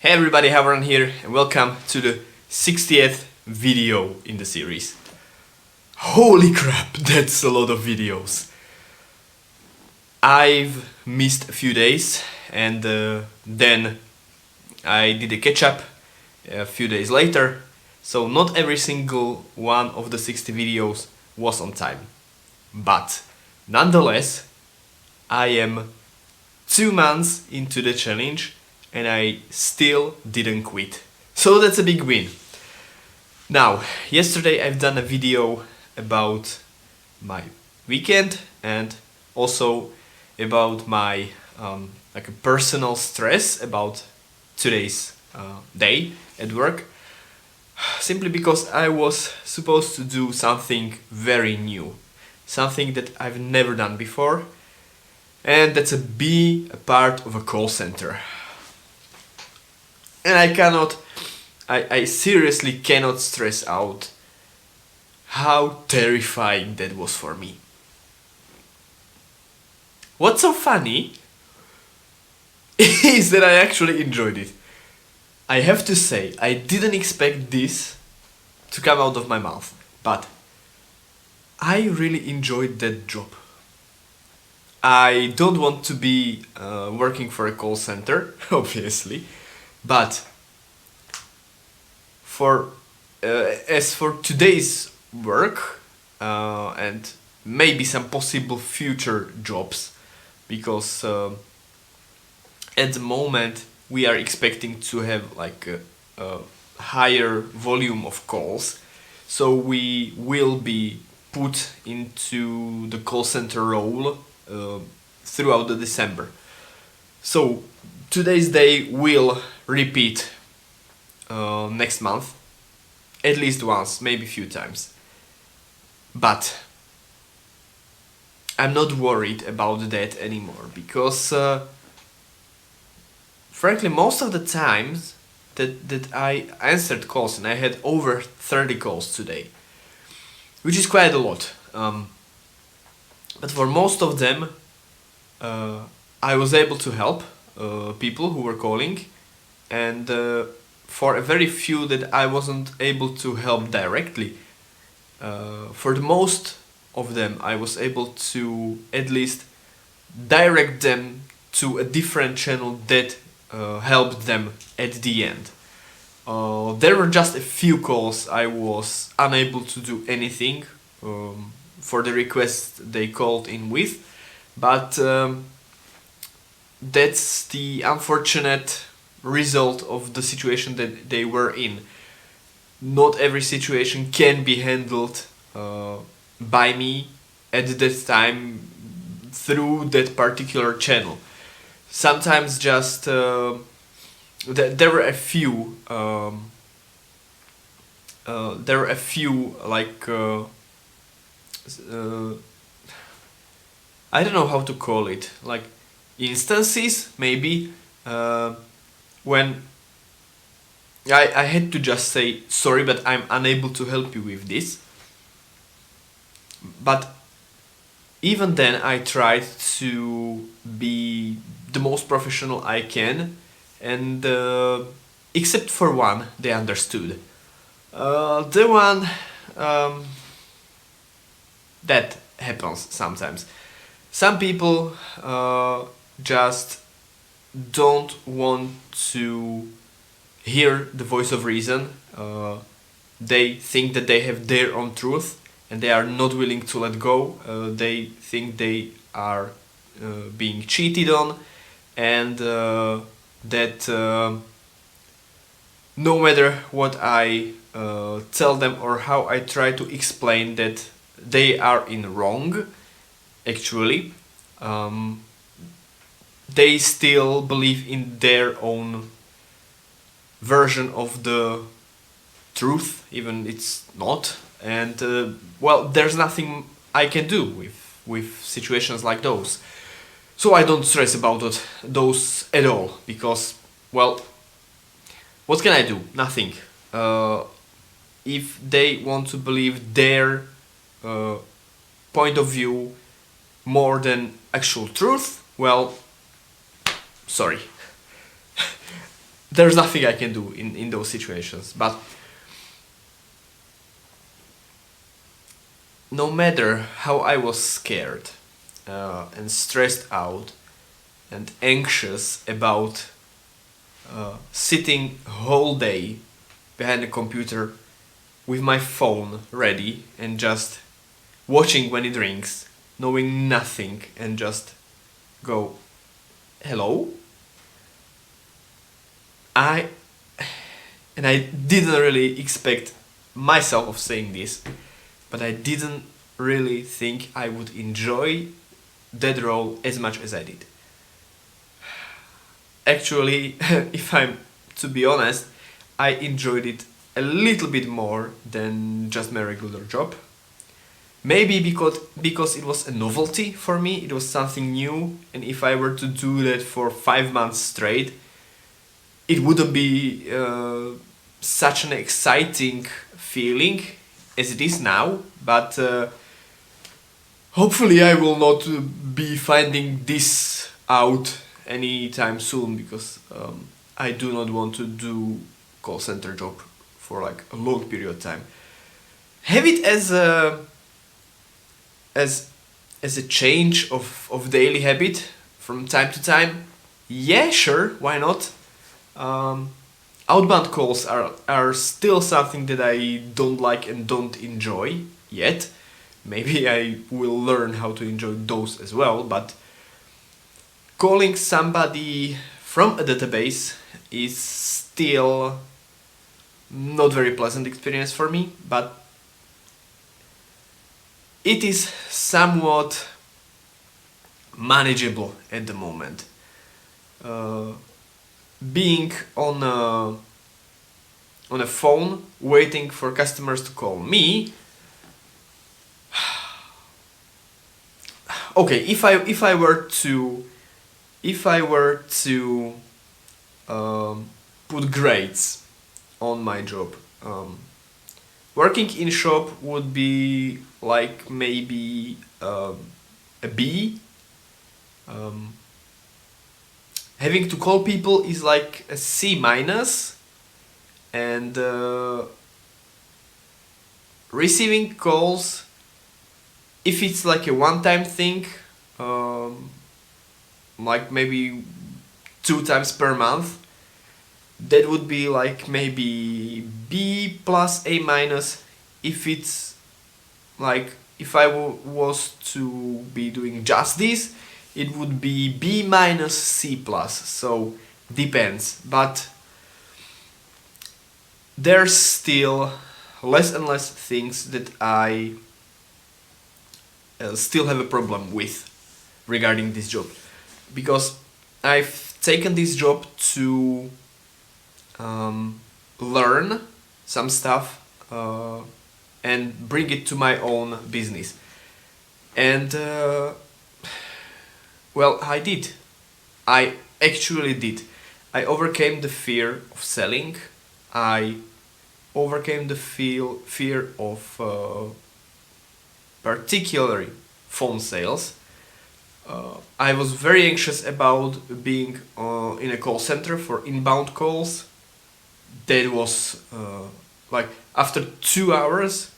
Hey everybody, Havran here, and welcome to the 60th video in the series. Holy crap, that's a lot of videos. I've missed a few days and then I did a catch-up a few days later, so not every single one of the 60 videos was on time. But nonetheless, I am 2 months into the challenge and I still didn't quit. So that's a big win. Now, yesterday I've done a video about my weekend and also about my like a personal stress about today's day at work. Simply because I was supposed to do something very new, something that I've never done before, and that's be a part of a call center. And I seriously cannot stress out how terrifying that was for me. What's so funny is that I actually enjoyed it. I have to say, I didn't expect this to come out of my mouth, but I really enjoyed that job. I don't want to be working for a call center, obviously, but as for today's work and maybe some possible future jobs, because at the moment we are expecting to have like a higher volume of calls, so we will be put into the call center role throughout the December. So today's day will repeat next month, at least once, maybe a few times. But I'm not worried about that anymore because frankly most of the times that I answered calls, and I had over 30 calls today, which is quite a lot. But for most of them I was able to help people who were calling, and for a very few that I wasn't able to help directly, for the most of them I was able to at least direct them to a different channel that helped them at the end. There were just a few calls I was unable to do anything for the requests they called in with, but that's the unfortunate result of the situation that they were in. Not every situation can be handled by me at that time through that particular channel. Sometimes just there were a few like I don't know how to call it, like instances maybe when I had to just say sorry, but I'm unable to help you with this. But even then I tried to be the most professional I can, and except for one, they understood. The one that happens sometimes. Some people just don't want to hear the voice of reason. They think that they have their own truth and they are not willing to let go. They think they are being cheated on, and that no matter what I tell them or how I try to explain that they are in wrong, actually, they still believe in their own version of the truth, even it's not. And well, there's nothing I can do with situations like those. So I don't stress about those at all, because, well, what can I do? Nothing. If they want to believe their point of view more than actual truth, well, sorry. there's nothing I can do in those situations. But no matter how I was scared and stressed out and anxious about sitting whole day behind the computer with my phone ready and just watching when it rings, knowing nothing, and just go, hello? I didn't really expect myself of saying this, but I didn't really think I would enjoy that role as much as I did. Actually, if I'm to be honest, I enjoyed it a little bit more than just my regular job. Maybe because it was a novelty for me, it was something new, and if I were to do that for 5 months straight, it wouldn't be such an exciting feeling as it is now. But hopefully I will not be finding this out anytime soon, because I do not want to do call center job for like a long period of time. Have it as a change of daily habit from time to time. Yeah, sure, why not? Outbound calls are still something that I don't like and don't enjoy yet. Maybe I will learn how to enjoy those as well, but calling somebody from a database is still not very pleasant experience for me, but it is somewhat manageable at the moment. Being on a phone waiting for customers to call me. Okay, if I were to put grades on my job, working in shop would be like maybe a B. Having to call people is like a C minus, and receiving calls, if it's like a one-time thing, like maybe 2 times per month, that would be like maybe B plus A minus. If it's like, if I was to be doing just this, it would be B minus C plus. So depends, but there's still less and less things that I still have a problem with regarding this job, because I've taken this job to learn some stuff and bring it to my own business. And well, I did. I actually did. I overcame the fear of selling. I overcame the fear of particularly phone sales. I was very anxious about being in a call center for inbound calls. That was like after 2 hours,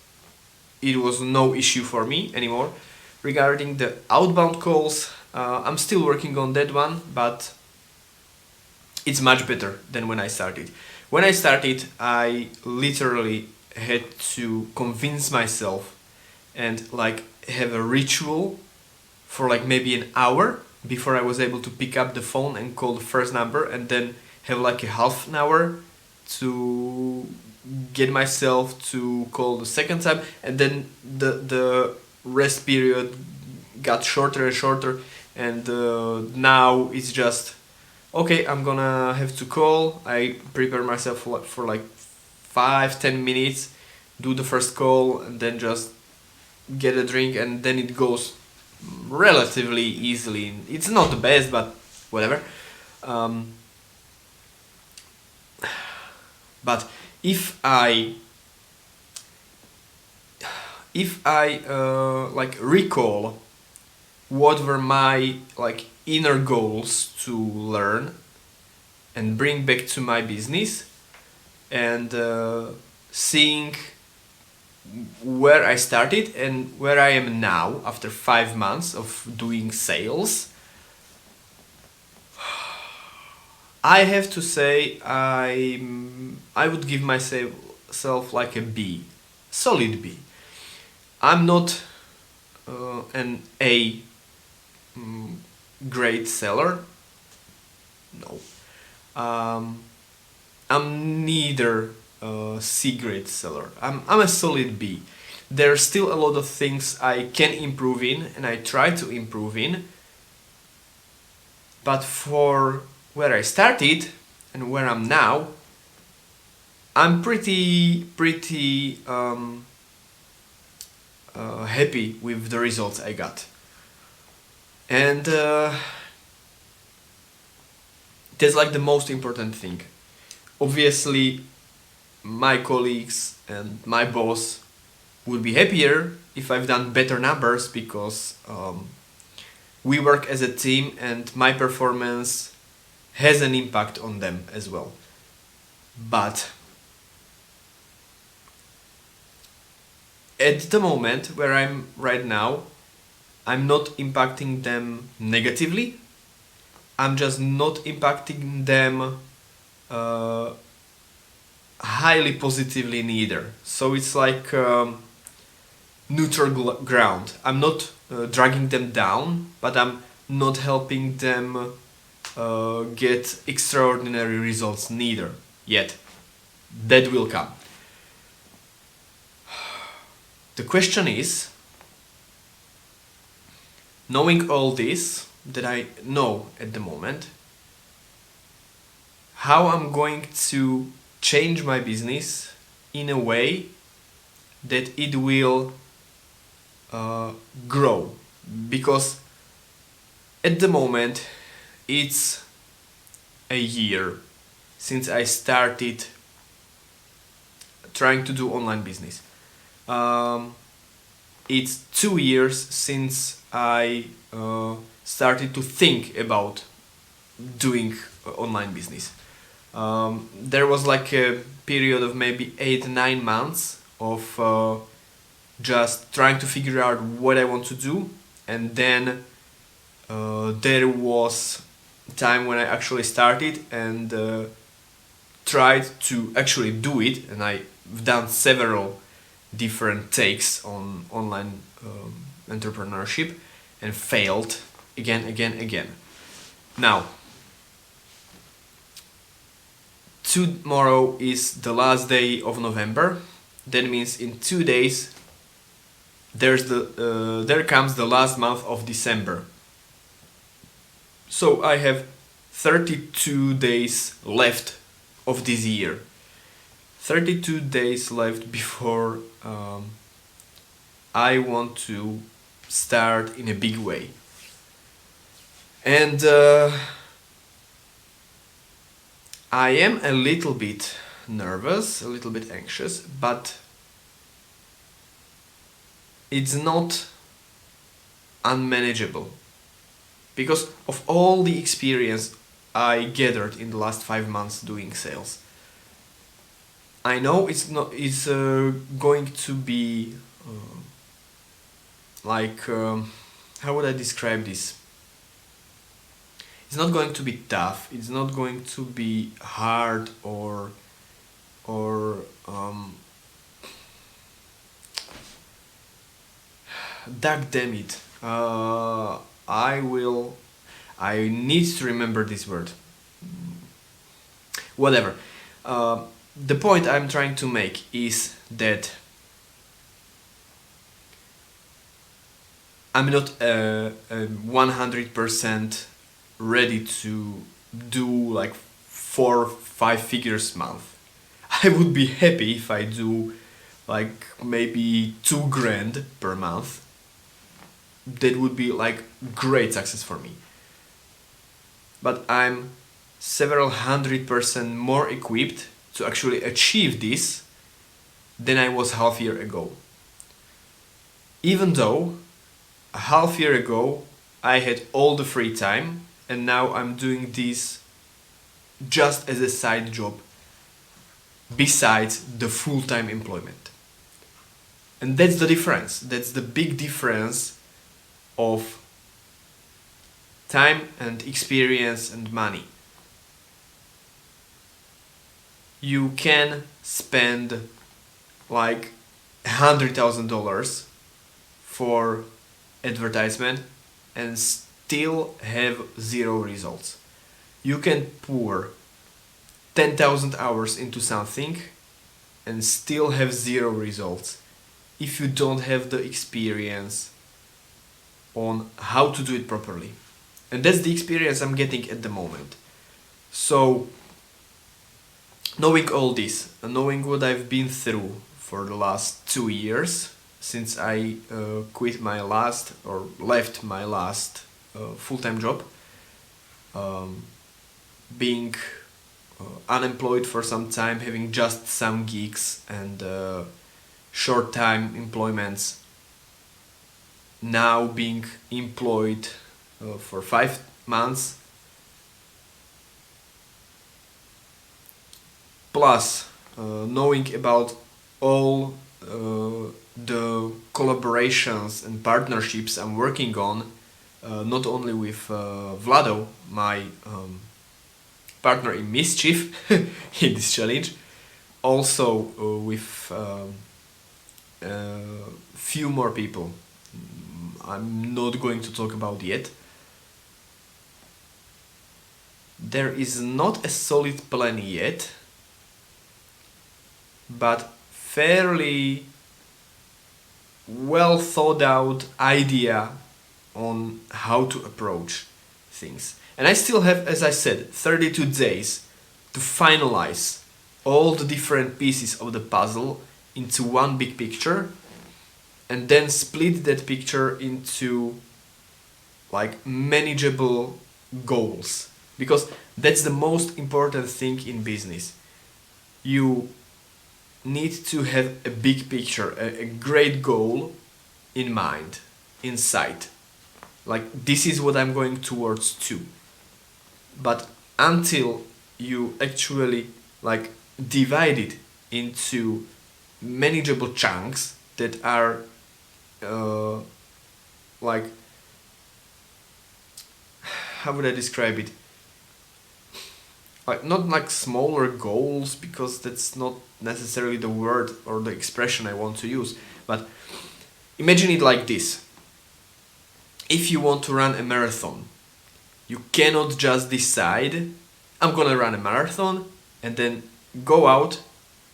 it was no issue for me anymore. Regarding the outbound calls, I'm still working on that one, but it's much better than when I started. When I started, I literally had to convince myself and like have a ritual for like maybe an hour before I was able to pick up the phone and call the first number, and then have like a half an hour to get myself to call the second time, and then the rest period got shorter and shorter, and now it's just okay, I'm gonna have to call. I prepare myself for like 5-10 minutes, do the first call, and then just get a drink, and then it goes relatively easily. It's not the best, but whatever. But if I like recall what were my like inner goals to learn and bring back to my business, and seeing where I started and where I am now after 5 months of doing sales, I have to say I would give myself like a B, solid B. I'm not an A great seller. No. I'm neither a C grade seller. I'm a solid B. There's still a lot of things I can improve in, and I try to improve in. But for where I started and where I'm now, I'm pretty happy with the results I got. And that's like the most important thing. Obviously, my colleagues and my boss would be happier if I've done better numbers, because we work as a team and my performance has an impact on them as well. But at the moment where I'm right now, I'm not impacting them negatively. I'm just not impacting them highly positively neither. So it's like neutral ground. I'm not dragging them down, but I'm not helping them get extraordinary results neither yet. That will come. The question is, knowing all this that I know at the moment, how I'm going to change my business in a way that it will grow. Because at the moment it's a year since I started trying to do online business. It's 2 years since I started to think about doing online business. There was like a period of maybe 8-9 months of just trying to figure out what I want to do, and then there was time when I actually started and tried to actually do it, and I've done several different takes on online entrepreneurship and failed again. Now, tomorrow is the last day of November. That means in 2 days there comes the last month of December. So I have 32 days left of this year. 32 days left before I want to start in a big way. And I am a little bit nervous, a little bit anxious, but it's not unmanageable, because of all the experience I gathered in the last 5 months doing sales. I know it's going to be how would I describe this? It's not going to be tough. It's not going to be hard or dag damn it. I need to remember this word. Whatever. The point I'm trying to make is that I'm not 100% ready to do like 4-5 figures month. I would be happy if I do like maybe 2 grand per month. That would be like great success for me. But I'm several 100% more equipped to actually achieve this than I was half year ago. Even though a half year ago I had all the free time, and now I'm doing this just as a side job besides the full-time employment. And that's the difference. That's the big difference of time and experience and money. You can spend like $100,000 for advertisement and still have zero results. You can pour 10,000 hours into something and still have zero results if you don't have the experience on how to do it properly. And that's the experience I'm getting at the moment. So, knowing all this, and knowing what I've been through for the last 2 years, since I quit my last, or left my last full-time job, being unemployed for some time, having just some gigs and short-time employments, now being employed for 5 months, plus knowing about all the collaborations and partnerships I'm working on, not only with Vlado, my partner in mischief in this challenge, also with few more people I'm not going to talk about yet. There is not a solid plan yet, but fairly well thought out idea on how to approach things. And I still have, as I said, 32 days to finalize all the different pieces of the puzzle into one big picture, and then split that picture into like manageable goals, because that's the most important thing in business. You need to have a big picture, a great goal in mind, in sight. Like, this is what I'm going towards to. But until you actually like divide it into manageable chunks that are like, how would I describe it? Like, not like smaller goals, because that's not necessarily the word or the expression I want to use, but imagine it like this. If you want to run a marathon, you cannot just decide, I'm gonna run a marathon, and then go out,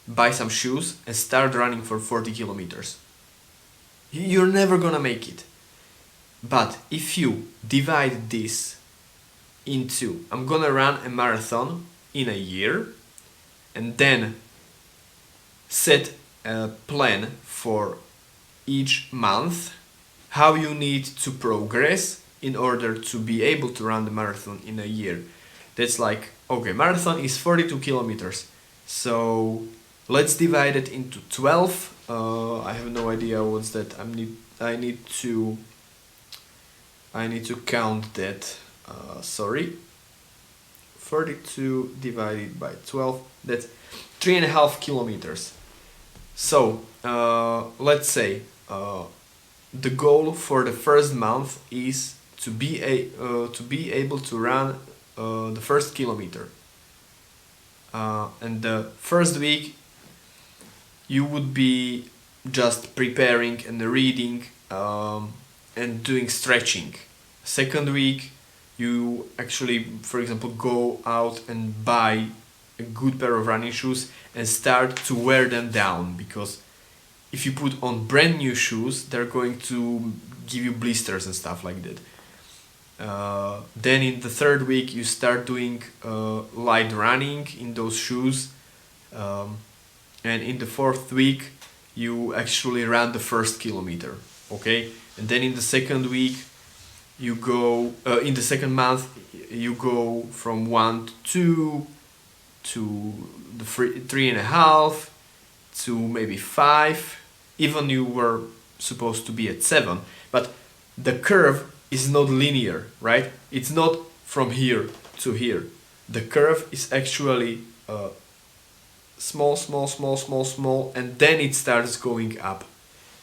buy some shoes, and start running for 40 kilometers. You're never gonna make it. But if you divide this into, I'm gonna run a marathon in a year, and then set a plan for each month, how you need to progress in order to be able to run the marathon in a year. That's like, okay, marathon is 42 kilometers, so let's divide it into 12. I have no idea what's that. I need to count that. Sorry. 42 divided by 12. That's 3.5 kilometers. So let's say the goal for the first month is to be able to run the first kilometer. And the first week you would be just preparing and reading and doing stretching. Second week you actually, for example, go out and buy a good pair of running shoes and start to wear them down, because if you put on brand new shoes, they're going to give you blisters and stuff like that. Then in the third week you start doing light running in those shoes, and in the fourth week you actually run the first kilometer, okay? And then in the second week you go, in the second month you go from 1 to 2 to the 3.5 to maybe 5. Even you were supposed to be at 7, but the curve is not linear, right? It's not from here to here. the curve is actually small, small, small, small, small, and then it starts going up,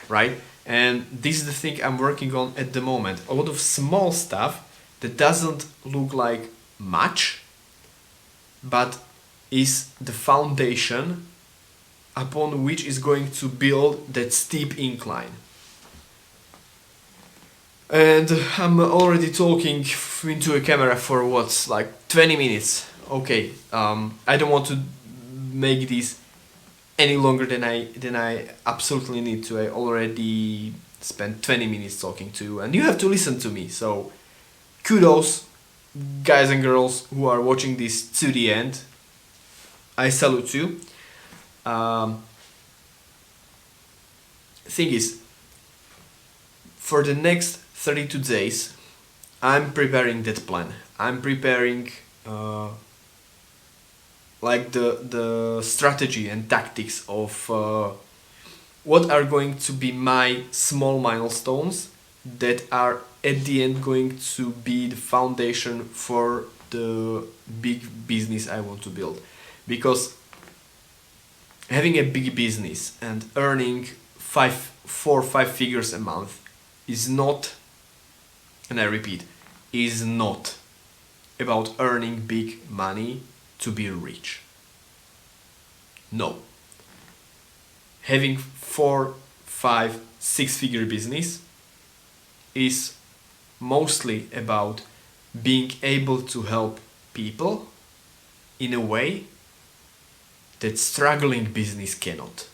right? And this is the thing I'm working on at the moment. A lot of small stuff that doesn't look like much, but is the foundation upon which is going to build that steep incline. And I'm already talking into a camera for what's like 20 minutes. Okay, I don't want to make this any longer than I absolutely need to. I already spent 20 minutes talking to you, and you have to listen to me. So kudos, guys and girls who are watching this to the end. I salute you. Thing is, for the next 32 days, I'm preparing that plan. I'm preparing like the strategy and tactics of what are going to be my small milestones that are at the end going to be the foundation for the big business I want to build. Because having a big business and earning 4 or 5 figures a month is not, and I repeat, is not about earning big money to be rich. No. Having 4, 5, 6 figure business is mostly about being able to help people in a way that struggling business cannot.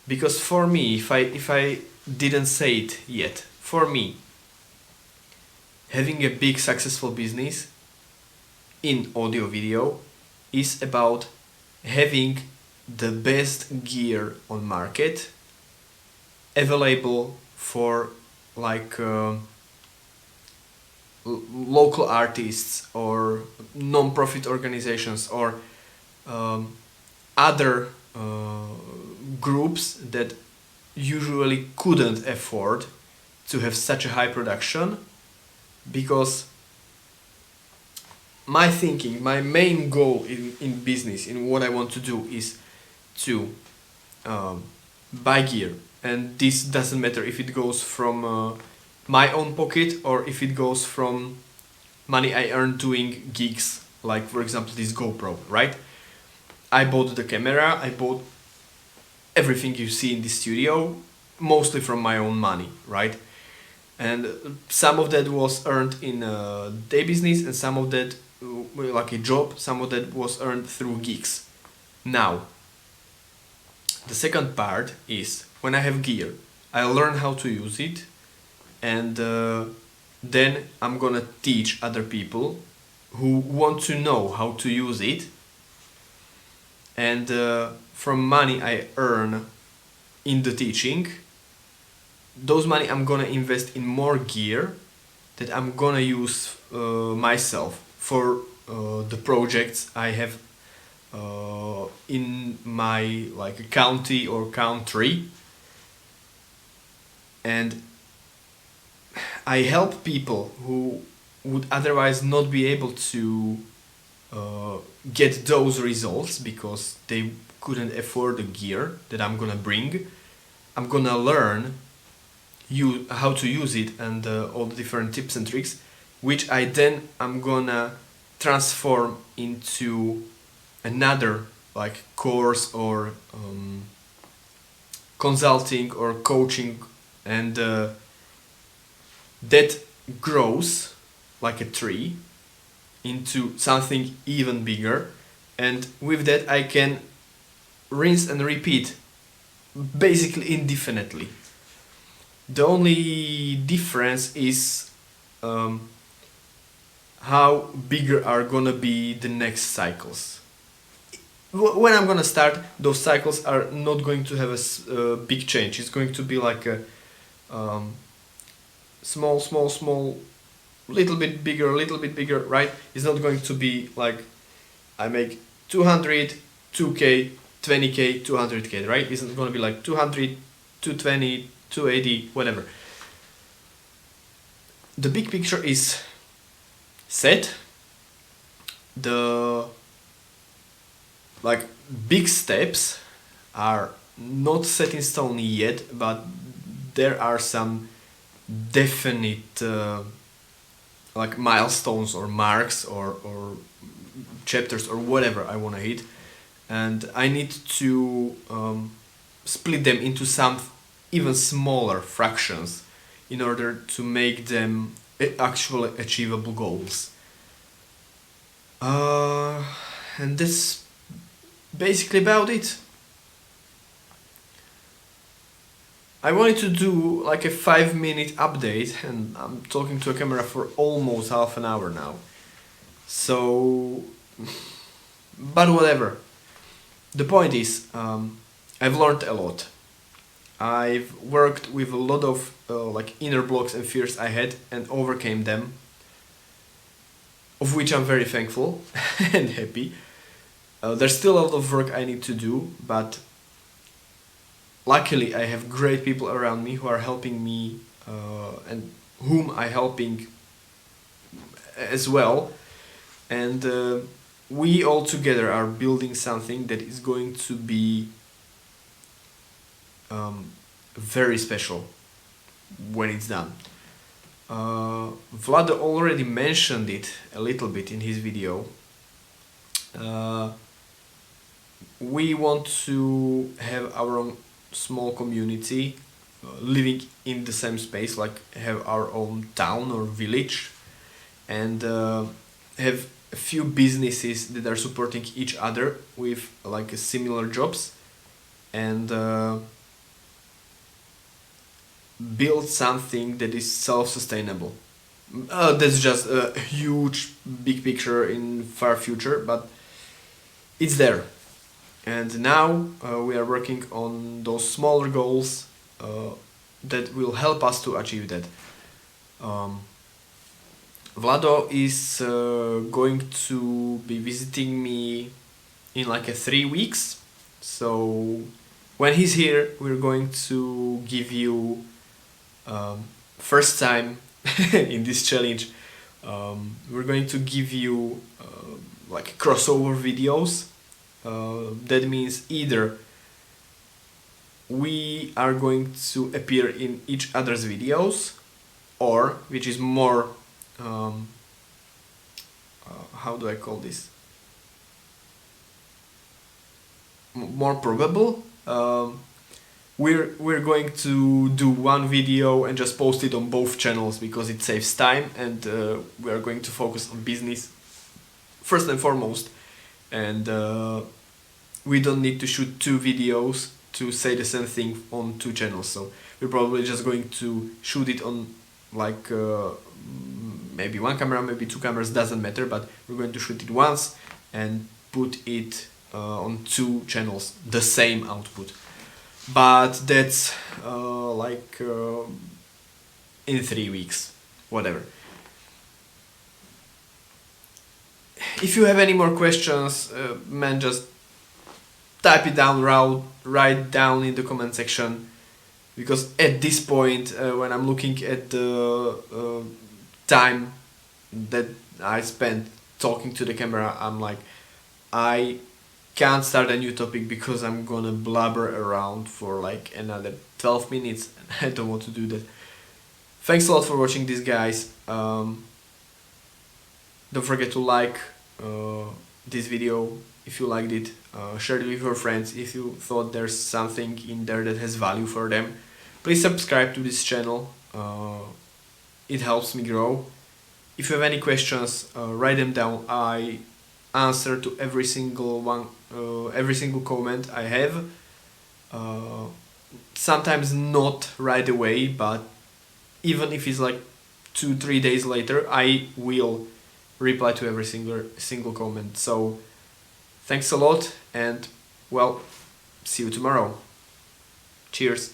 Because for me, if I didn't say it yet, for me, having a big successful business in audio video is about having the best gear on market available for like local artists or non-profit organizations or other groups that usually couldn't afford to have such a high production. Because my thinking, my main goal in business, in what I want to do, is to buy gear. And this doesn't matter if it goes from my own pocket or if it goes from money I earned doing gigs, like for example this GoPro, right? I bought the camera, I bought everything you see in the studio, mostly from my own money, right? And some of that was earned in a day business, and some of that like a job, some of that was earned through gigs. Now, the second part is when I have gear, I learn how to use it, and then I'm gonna teach other people who want to know how to use it. And from money I earn in the teaching, those money I'm gonna invest in more gear that I'm gonna use myself for the projects I have in my like county or country. And I help people who would otherwise not be able to get those results because they couldn't afford the gear that I'm gonna bring. I'm gonna learn how to use it and all the different tips and tricks, which I'm gonna transform into another like course or consulting or coaching, and that grows like a tree into something even bigger. And with that I can rinse and repeat basically indefinitely. The only difference is how bigger are gonna be the next cycles. When I'm gonna start, those cycles are not going to have a big change. It's going to be like a small, little bit bigger, right? It's not going to be like I make 200, 2k, 20k, 200k, right? It's not going to be like 200, 220, 280, whatever. The big picture is set. the like big steps are not set in stone yet, but there are some definite like milestones or marks or chapters or whatever I want to hit, and I need to split them into some even smaller fractions in order to make them actually achievable goals. And that's basically about it. I wanted to do like a 5-minute update, and I'm talking to a camera for almost half an hour now. So, but whatever. The point is, I've learned a lot. I've worked with a lot of like inner blocks and fears I had and overcame them, of which I'm very thankful and happy. There's still a lot of work I need to do, but luckily I have great people around me who are helping me and whom I'm helping as well. And we all together are building something that is going to be very special when it's done. Vlad already mentioned it a little bit in his video. We want to have our own small community living in the same space, like have our own town or village, and have a few businesses that are supporting each other with like similar jobs, and build something that is self-sustainable. That's just a huge big picture in far future, but it's there. And now we are working on those smaller goals that will help us to achieve that. Vlado is going to be visiting me in like 3 weeks. So when he's here, we're going to give you first time in this challenge. We're going to give you like crossover videos. That means either we are going to appear in each other's videos, or, which is more how do I call this, more probable, we're going to do one video and just post it on both channels because it saves time, and we are going to focus on business first and foremost, and we don't need to shoot 2 videos to say the same thing on 2 channels. So we're probably just going to shoot it on like maybe 1 camera, maybe 2 cameras, doesn't matter, but we're going to shoot it once and put it on 2 channels, the same output. But that's like in 3 weeks, whatever. If you have any more questions, man, just type it down, write down in the comment section, because at this point, when I'm looking at the time that I spent talking to the camera, I'm like, I can't start a new topic because I'm gonna blabber around for like another 12 minutes, and I don't want to do that. Thanks a lot for watching this, guys. Don't forget to like this video if you liked it, share it with your friends if you thought there's something in there that has value for them. Please subscribe to this channel, it helps me grow. If you have any questions, write them down. I answer to every single one, every single comment I have. Sometimes not right away, but even if it's like 2-3 days later, I will reply to every single comment. So thanks a lot, and well, see you tomorrow. Cheers.